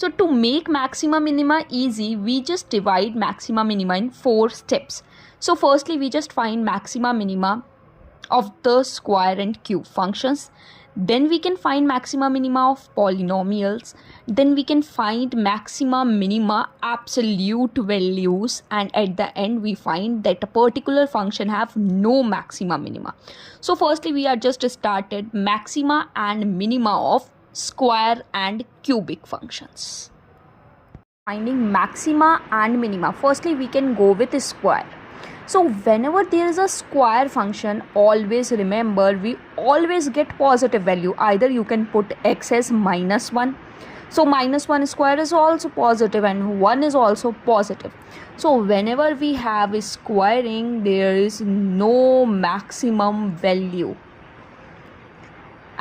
So to make maxima minima easy, we just divide maxima minima in 4 steps. So firstly, we just find maxima minima of the square and cube functions. Then we can find maxima minima of polynomials. Then we can find maxima minima absolute values, and at the end we find that a particular function have no maxima minima. So firstly, we are just started maxima and minima of square and cubic functions. Finding maxima and minima, firstly we can go with square. So whenever there is a square function, always remember we always get positive value. Either you can put x as -1. So -1 square is also positive and 1 is also positive. So whenever we have a squaring, there is no maximum value.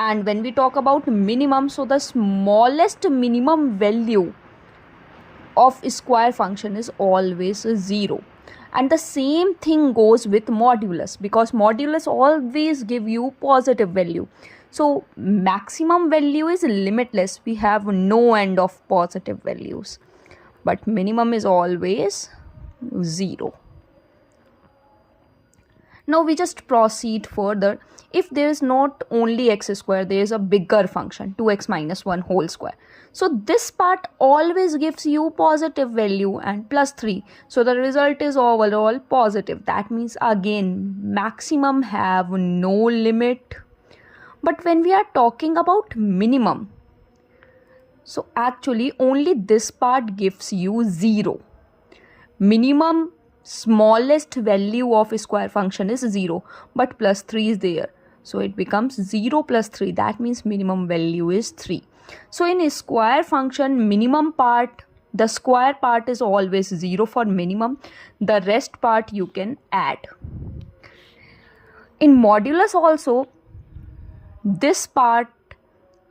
And when we talk about minimum, so the smallest minimum value of a square function is always 0. And the same thing goes with modulus, because modulus always give you positive value. So maximum value is limitless. We have no end of positive values. But minimum is always 0. Now we just proceed further. If there is not only x square, there is a bigger function 2x minus 1 whole square. So this part always gives you positive value and plus 3. So the result is overall positive. That means again maximum have no limit. But when we are talking about minimum, so actually only this part gives you 0. Minimum smallest value of a square function is 0, but plus 3 is there. So it becomes 0 plus 3. That means minimum value is 3. So in a square function, minimum part, the square part is always 0 for minimum. The rest part you can add. In modulus also, this part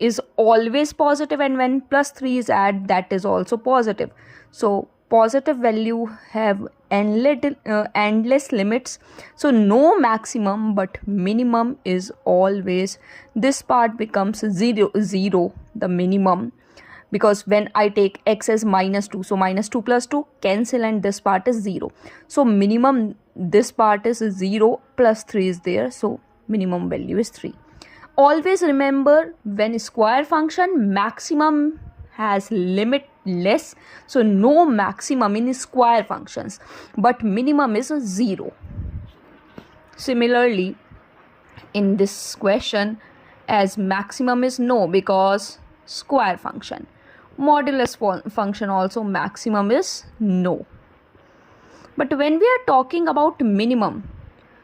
is always positive, and when plus 3 is added, that is also positive. So positive value have endless limits. So no maximum, but minimum is always, this part becomes 0, the minimum, because when I take x as -2, so -2 plus 2 cancel and this part is 0. So minimum, this part is 0 plus 3 is there, so minimum value is 3. Always remember, when square function, maximum has limitless, so no maximum in square functions, but minimum is 0. Similarly, in this question, as maximum is no, because square function. Modulus function also maximum is no. But when we are talking about minimum,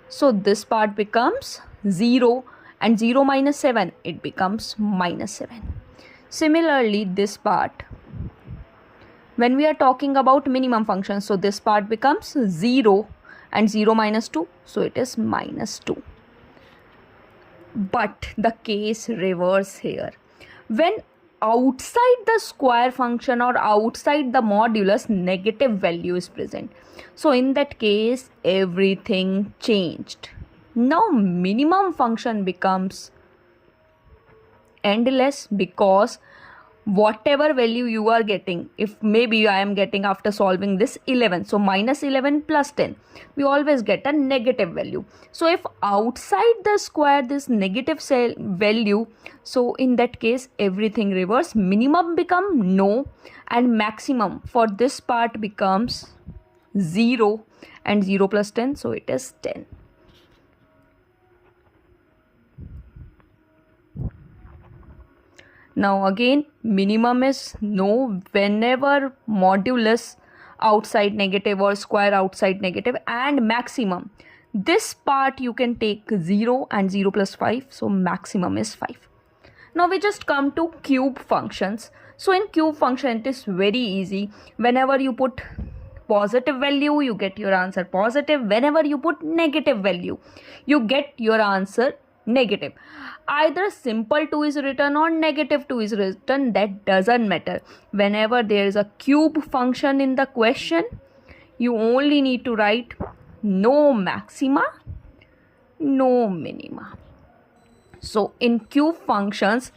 so this part becomes 0, and 0 minus 7, it becomes -7. Similarly, this part, when we are talking about minimum function, so this part becomes 0, and 0 minus 2, so it is -2. But the case reverse here. When outside the square function or outside the modulus, negative value is present. So in that case, everything changed. Now minimum function becomes endless, because whatever value you are getting, if maybe I am getting after solving this 11, so -11 plus 10, we always get a negative value. So if outside the square this negative value, so in that case everything reverse. Minimum become no, and maximum for this part becomes 0, and 0 plus 10, so it is 10. Now again, minimum is no whenever modulus outside negative or square outside negative, and maximum, this part you can take 0, and 0 plus 5, so maximum is 5. Now we just come to cube functions. So in cube function, it is very easy. Whenever you put positive value, you get your answer positive. Whenever you put negative value, you get your answer negative. Either simple 2 is written or negative 2 is written, that doesn't matter. Whenever there is a cube function in the question, you only need to write no maxima, no minima. So in cube functions,